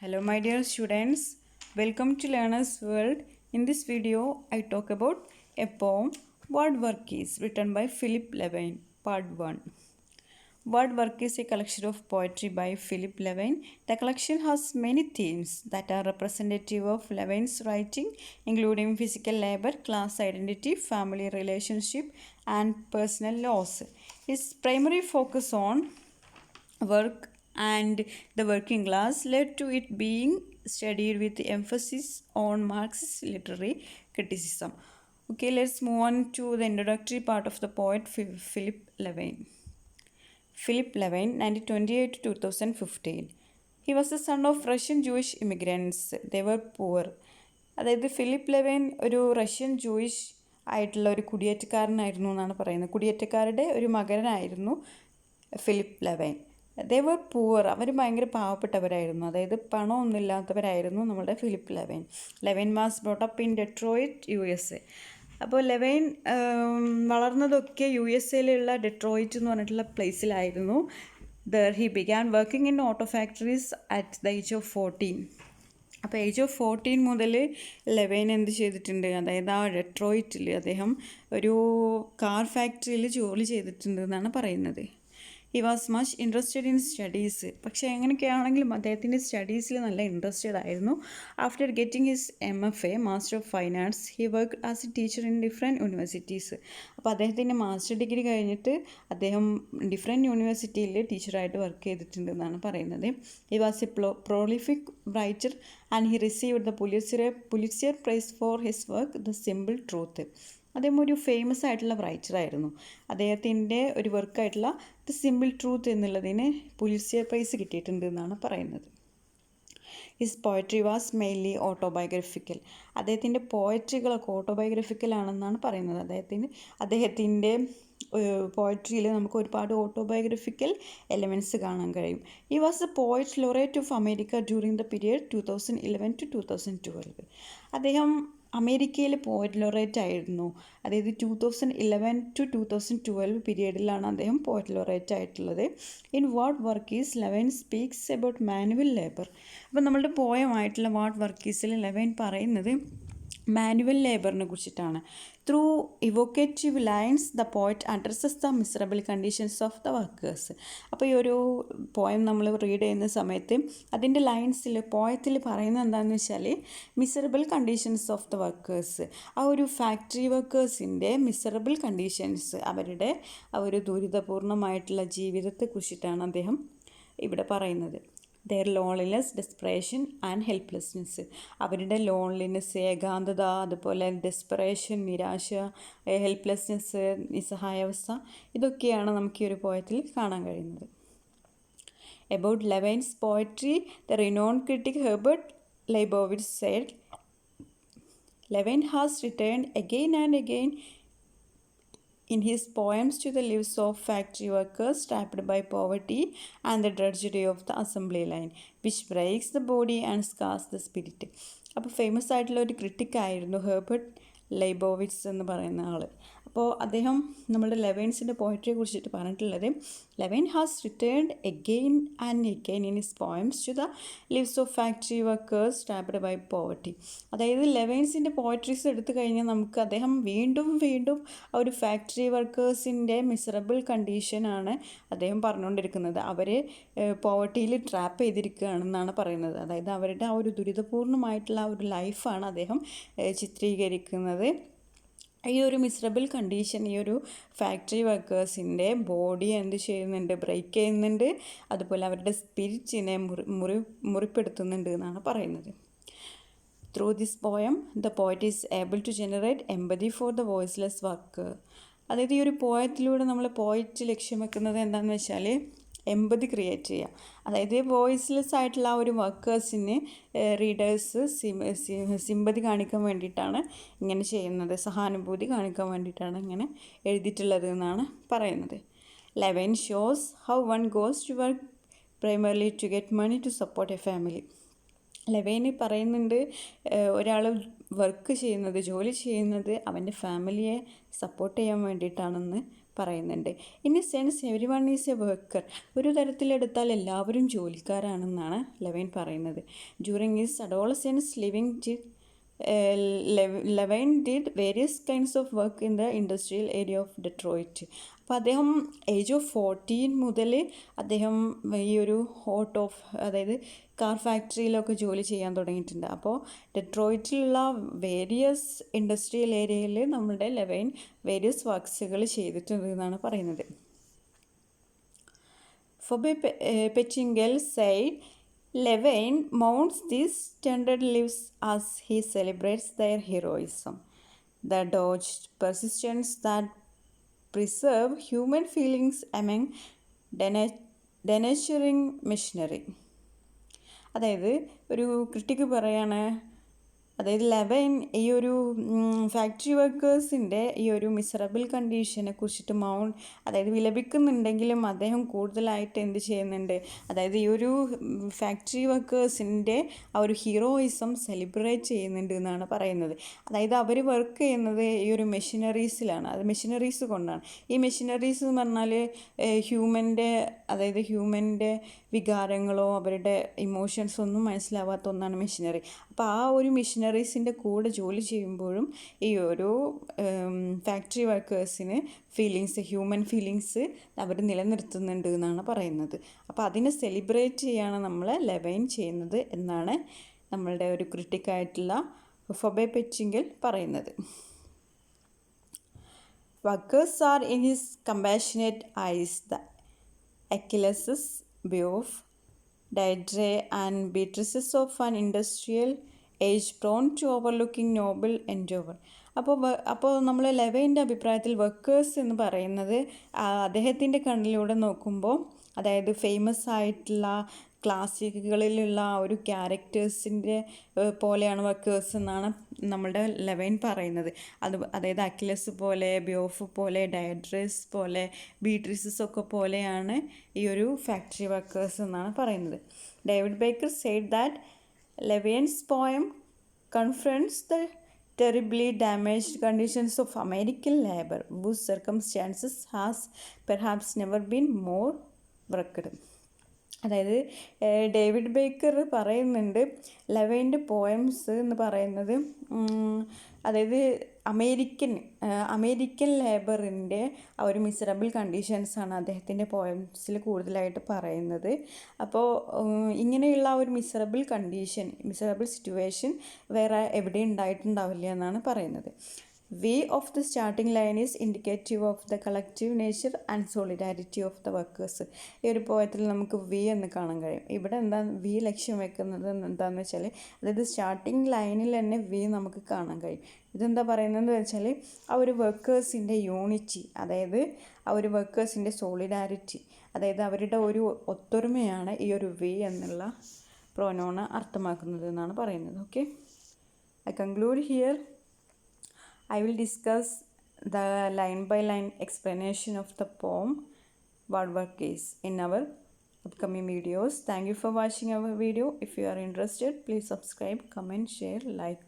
Hello my dear students, welcome to Learner's World. In this video, I talk about a poem, Word Work is, written by Philip Levine, Part 1. Word Work is a collection of poetry by Philip Levine. The collection has many themes that are representative of Levine's writing, including physical labor, class identity, family relationship, and personal loss. His primary focus on work and the working class led to it being studied with emphasis on Marxist literary criticism. Okay, let's move on to the introductory part of the poet Philip Levine. Philip Levine, 1928 to 2015. He was the son of Russian Jewish immigrants. They were poor. അതായത് Philip ലെവൈൻ ഒരു Russian Jewish ആയിട്ടുള്ള ഒരു കുടിയേറ്റക്കാരനായിരുന്നു എന്നാണ് പറയുന്നത്. കുടിയേറ്റക്കാരുടെ ഒരു മകനായിരുന്നു Philip ലെവൈൻ. ദേ വർ poor, അവർ ഭയങ്കര പാവപ്പെട്ടവരായിരുന്നു, അതായത് പണമൊന്നുമില്ലാത്തവരായിരുന്നു നമ്മുടെ Philip Levine. Levine was brought up in Detroit, USA. അപ്പോൾ ലെവൈൻ വളർന്നതൊക്കെ USA ഡെട്രോയിറ്റ് എന്ന് പറഞ്ഞിട്ടുള്ള പ്ലേസിലായിരുന്നു. There he began working in auto factories at the age of 14. അപ്പോൾ ഏജ് ഓഫ് 14 മുതൽ ലെവൈൻ എന്ത് ചെയ്തിട്ടുണ്ട്, അതായത് ആ ഡെട്രോയിറ്റിൽ അദ്ദേഹം ഒരു കാർ ഫാക്ടറിയിൽ ജോലി ചെയ്തിട്ടുണ്ട് എന്നാണ് പറയുന്നത്. He was much interested in studies. പക്ഷേ എങ്ങനെയൊക്കെയാണെങ്കിലും അദ്ദേഹത്തിൻ്റെ സ്റ്റഡീസിൽ നല്ല ഇൻട്രസ്റ്റഡ് ആയിരുന്നു. After getting his MFA, master of fine arts, he work as A teacher in different universities. അപ്പോൾ അദ്ദേഹത്തിൻ്റെ മാസ്റ്റർ ഡിഗ്രി കഴിഞ്ഞിട്ട് അദ്ദേഹം ഡിഫറെൻറ്റ് യൂണിവേഴ്സിറ്റിയിൽ ടീച്ചറായിട്ട് വർക്ക് ചെയ്തിട്ടുണ്ട് എന്നാണ് പറയുന്നത്. He was A prolific writer and he received the Pulitzer Prize for his work, The Simple Truth. അദ്ദേഹം ഒരു ഫേമസ് ആയിട്ടുള്ള റൈറ്ററായിരുന്നു. അദ്ദേഹത്തിൻ്റെ ഒരു വർക്കായിട്ടുള്ള ദ സിമ്പിൾ ട്രൂത്ത് എന്നുള്ളതിന് പുലിറ്റ്സർ പ്രൈസ് കിട്ടിയിട്ടുണ്ട് എന്നാണ് പറയുന്നത്. His poetry was mainly autobiographical. അദ്ദേഹത്തിൻ്റെ പോയട്രികളൊക്കെ ഓട്ടോബയോഗ്രഫിക്കൽ ആണെന്നാണ് പറയുന്നത്. അദ്ദേഹത്തിൻ്റെ പോയട്രിയിൽ നമുക്ക് ഒരുപാട് ഓട്ടോബയോഗ്രഫിക്കൽ എലമെൻറ്റ്സ് കാണാൻ കഴിയും. He was the poet laureate of America during the period 2011 to 2012. അദ്ദേഹം അമേരിക്കയിൽ പോയറ്റ് ലോറേറ്റ് ആയിരുന്നു. അതായത് 2011 to 2012 പീരിയഡിലാണ് അദ്ദേഹം പോയറ്റ് ലോറേറ്റ് ആയിട്ടുള്ളത്. In what work is Levine speaks about manual labour. അപ്പോൾ നമ്മളുടെ പോയമായിട്ടുള്ള വാട്ട് വർക്കീസിൽ ലെവൈൻ പറയുന്നത് മാനുവൽ ലേബറിനെ കുറിച്ചിട്ടാണ്. Through evocative lines the poet addresses the miserable conditions of the workers. അപ്പോൾ ഈ ഒരു പോയം നമ്മൾ റീഡ് ചെയ്യുന്ന സമയത്ത് അതിൻ്റെ ലൈൻസിൽ പോയത്തിൽ പറയുന്നത് എന്താണെന്ന് വെച്ചാൽ miserable conditions of the workers, ആ ഒരു ഫാക്ടറി വർക്കേഴ്സിൻ്റെ മിസറബിൾ കണ്ടീഷൻസ്, അവരുടെ ആ ഒരു ദുരിതപൂർണമായിട്ടുള്ള ജീവിതത്തെക്കുറിച്ചിട്ടാണ് അദ്ദേഹം ഇവിടെ പറയുന്നത്. Their loneliness, desperation and helplessness. അവരുടെ ലോൺലിനെസ്, ഏകാന്തത, അതുപോലെ ഡെസ്പറേഷൻ, നിരാശ, ഹെൽപ്ലെസ്നെസ്, നിസ്സഹായാവസ്ഥ, ഇതൊക്കെയാണ് നമുക്ക് ഈ ഒരു പോയത്തിൽ കാണാൻ കഴിയുന്നത്. About Levine's poetry, the renowned critic Herbert Leibowitz said, Levine has returned again and again in his poems to the lives of factory workers trapped by poverty and the drudgery of the assembly line, which breaks the body and scars the spirit. അപ്പോൾ famous ആയിട്ടുള്ള ഒരു ക്രിട്ടിക്കായിരുന്നു Herbert ലൈബോവിറ്റ്സ് എന്ന് പറയുന്ന ആൾ. അപ്പോൾ അദ്ദേഹം നമ്മുടെ ലെവൈൻസിൻ്റെ പോയട്രിയെ കുറിച്ചിട്ട് പറഞ്ഞിട്ടുള്ളത്, Levine has returned again and again in his poems to the lives of factory workers trapped by poverty. അതായത് ലെവൈൻസിൻ്റെ പോയട്രീസ് എടുത്തു കഴിഞ്ഞാൽ നമുക്ക് അദ്ദേഹം വീണ്ടും വീണ്ടും ആ ഒരു ഫാക്ടറി വർക്കേഴ്സിൻ്റെ മിസറബിൾ കണ്ടീഷനാണ് അദ്ദേഹം പറഞ്ഞുകൊണ്ടിരിക്കുന്നത്. അവർ പോവർട്ടിയിൽ ട്രാപ്പ് ചെയ്തിരിക്കുകയാണെന്നാണ് പറയുന്നത്. അതായത് അവരുടെ ആ ഒരു ദുരിതപൂർണമായിട്ടുള്ള ആ ഒരു ലൈഫാണ് അദ്ദേഹം ചിത്രീകരിക്കുന്നത്. ഈ ഒരു മിസറബിൾ കണ്ടീഷൻ ഈ ഒരു ഫാക്ടറി വർക്കേഴ്സിൻ്റെ ബോഡി എന്ത് ചെയ്യുന്നുണ്ട്, ബ്രേക്ക് ചെയ്യുന്നുണ്ട്, അതുപോലെ അവരുടെ സ്പിരിറ്റിനെ മുറിപ്പെടുത്തുന്നുണ്ട് എന്നാണ് പറയുന്നത്. Through this poem the poet is able to generate empathy for the voiceless worker. അതായത് ഈ ഒരു പോയത്തിലൂടെ നമ്മൾ പോയറ്റ് ലക്ഷ്യം വെക്കുന്നത് എന്താണെന്ന് വെച്ചാൽ എമ്പതി ക്രിയേറ്റ് ചെയ്യുക. അതായത് വോയിസ്ലെസ് ആയിട്ടുള്ള ആ ഒരു വർക്കേഴ്സിന് റീഡേഴ്സ് സിമ്പതി കാണിക്കാൻ വേണ്ടിയിട്ടാണ് ഇങ്ങനെ ചെയ്യുന്നത്, സഹാനുഭൂതി കാണിക്കാൻ വേണ്ടിയിട്ടാണ് ഇങ്ങനെ എഴുതിയിട്ടുള്ളത് എന്നാണ് പറയുന്നത്. Levine shows how one goes to work primarily to get money to support a family. ലെവൈന് പറയുന്നുണ്ട് ഒരാൾ ജോലി ചെയ്യുന്നത് അവൻ്റെ ഫാമിലിയെ സപ്പോർട്ട് ചെയ്യാൻ വേണ്ടിയിട്ടാണെന്ന് പറയുന്നുണ്ട്. In a sense everyone is a worker. ഒരു തരത്തിലെടുത്താൽ എല്ലാവരും ജോലിക്കാരാണെന്നാണ് ലെവൈൻ പറയുന്നത്. During his adolescence Levine did various kinds of work in the industrial area of Detroit. അപ്പോൾ അദ്ദേഹം ഏജ് ഓഫ് 14 മുതൽ അദ്ദേഹം ഈ ഒരു അതായത് കാർ ഫാക്ടറിയിലൊക്കെ ജോലി ചെയ്യാൻ തുടങ്ങിയിട്ടുണ്ട്. അപ്പോൾ ഡെട്രോയിറ്റിലുള്ള വേരിയസ് ഇൻഡസ്ട്രിയൽ ഏരിയയിൽ നമ്മുടെ ലെവൈൻ വേരിയസ് വർക്ക്സുകൾ ചെയ്തിട്ടുണ്ട് എന്നാണ് പറയുന്നത്. Phoebe Pettingill said, Levine mounts these standard lives as he celebrates their heroism, the dogged persistence that preserve human feelings among denaturing machinery. അതായത് ഒരു ക്രിട്ടിക്ക് പറയാണ്, അതായത് ലെവൈൻ ഈ ഒരു ഫാക്ടറി വർക്കേഴ്സിൻ്റെ ഈ ഒരു മിസറബിൾ കണ്ടീഷനെ കുറിച്ചിട്ട് അതായത് വിലപിക്കുന്നുണ്ടെങ്കിലും അദ്ദേഹം കൂടുതലായിട്ട് എന്ത് ചെയ്യുന്നുണ്ട്, അതായത് ഈ ഒരു ഫാക്ടറി വർക്കേഴ്സിൻ്റെ ആ ഒരു ഹീറോയിസം സെലിബ്രേറ്റ് ചെയ്യുന്നുണ്ട് എന്നാണ് പറയുന്നത്. അതായത് അവർ വർക്ക് ചെയ്യുന്നത് ഈ ഒരു മെഷീനറീസിലാണ്, അത് മെഷീനറീസ് കൊണ്ടാണ്. ഈ മെഷീനറീസ് എന്ന് പറഞ്ഞാൽ ഹ്യൂമൻ്റെ വികാരങ്ങളോ അവരുടെ ഇമോഷൻസോ ഒന്നും മനസ്സിലാവാത്ത ഒന്നാണ് മെഷീനറി. അപ്പോൾ ആ ഒരു മെഷീനറീസിൻ്റെ കൂടെ ജോലി ചെയ്യുമ്പോഴും ഈ ഒരു ഫാക്ടറി വർക്കേഴ്സിന് ഹ്യൂമൻ ഫീലിങ്സ് അവർ നിലനിർത്തുന്നുണ്ട് എന്നാണ് പറയുന്നത്. അപ്പോൾ അതിനെ സെലിബ്രേറ്റ് ചെയ്യാണ് നമ്മൾ ലെവൈൻ ചെയ്യുന്നത് എന്നാണ് നമ്മളുടെ ഒരു ക്രിട്ടിക്കായിട്ടുള്ള ഫൊബെ പെറ്റിംഗിൽ പറയുന്നത്. Workers are in his compassionate eyes the Achilles' Beowulf, Deirdre and Beatrices of an industrial age prone to overlooking noble endeavor. അപ്പോൾ നമ്മൾ ലെവൈൻ്റെ അഭിപ്രായത്തിൽ വർക്കേഴ്സ് എന്ന് പറയുന്നത് അദ്ദേഹത്തിൻ്റെ കണ്ണിലൂടെ നോക്കുമ്പോൾ, അതായത് ഫേമസ് ആയിട്ടുള്ള ക്ലാസിക്കുകളിലുള്ള ഒരു ക്യാരക്ടേഴ്സിൻ്റെ പോലെയാണ് വർക്കേഴ്സ് എന്നാണ് നമ്മളുടെ ലെവൈൻ പറയുന്നത്. അതായത് അക്കിലസ് പോലെ, ബിയോഫ് പോലെ, ഡയഡ്രസ് പോലെ, ബീട്രിസസ് ഒക്കെ പോലെയാണ് ഈ ഒരു ഫാക്ടറി വർക്കേഴ്സ് എന്നാണ് പറയുന്നത്. David Baker said that Levine's poem confronts the terribly damaged conditions of American labor, whose circumstances has perhaps never been more worked. അതായത് ഡേവിഡ് ബേക്കർ പറയുന്നുണ്ട് ലെവൈൻ്റെ പോയംസ് എന്ന് പറയുന്നത്, അതായത് അമേരിക്കൻ ലേബറിൻ്റെ ആ ഒരു മിസറബിൾ കണ്ടീഷൻസാണ് അദ്ദേഹത്തിൻ്റെ പോയംസിൽ കൂടുതലായിട്ട് പറയുന്നത്. അപ്പോൾ ഇങ്ങനെയുള്ള ഒരു മിസറബിൾ സിറ്റുവേഷൻ വേറെ എവിടെയും ഉണ്ടായിട്ടുണ്ടാവില്ല എന്നാണ് പറയുന്നത്. V of the starting line is indicative of the collective nature and solidarity of the workers. ഈ ഒരു പോയത്തിൽ നമുക്ക് വി എന്ന് കാണാൻ കഴിയും. ഇവിടെ വി ലക്ഷ്യം വെക്കുന്നത് എന്താണെന്ന് വെച്ചാൽ, അതായത് സ്റ്റാർട്ടിംഗ് ലൈനിൽ തന്നെ വി നമുക്ക് കാണാൻ കഴിയും. ഇതെന്താ പറയുന്നതെന്ന് വെച്ചാൽ ആ ഒരു വർക്കേഴ്സിൻ്റെ യൂണിറ്റി, അതായത് ആ ഒരു വർക്കേഴ്സിൻ്റെ സോളിഡാരിറ്റി, അതായത് അവരുടെ ഒരു ഒത്തൊരുമയാണ് ഈ ഒരു വി എന്നുള്ള പ്രോനോൺ അർത്ഥമാക്കുന്നത് എന്നാണ് പറയുന്നത്. Okay, I conclude here. I will discuss the line-by-line explanation of the poem What Work Is in our upcoming videos. Thank you for watching our video. If you are interested, please subscribe, comment, share, like.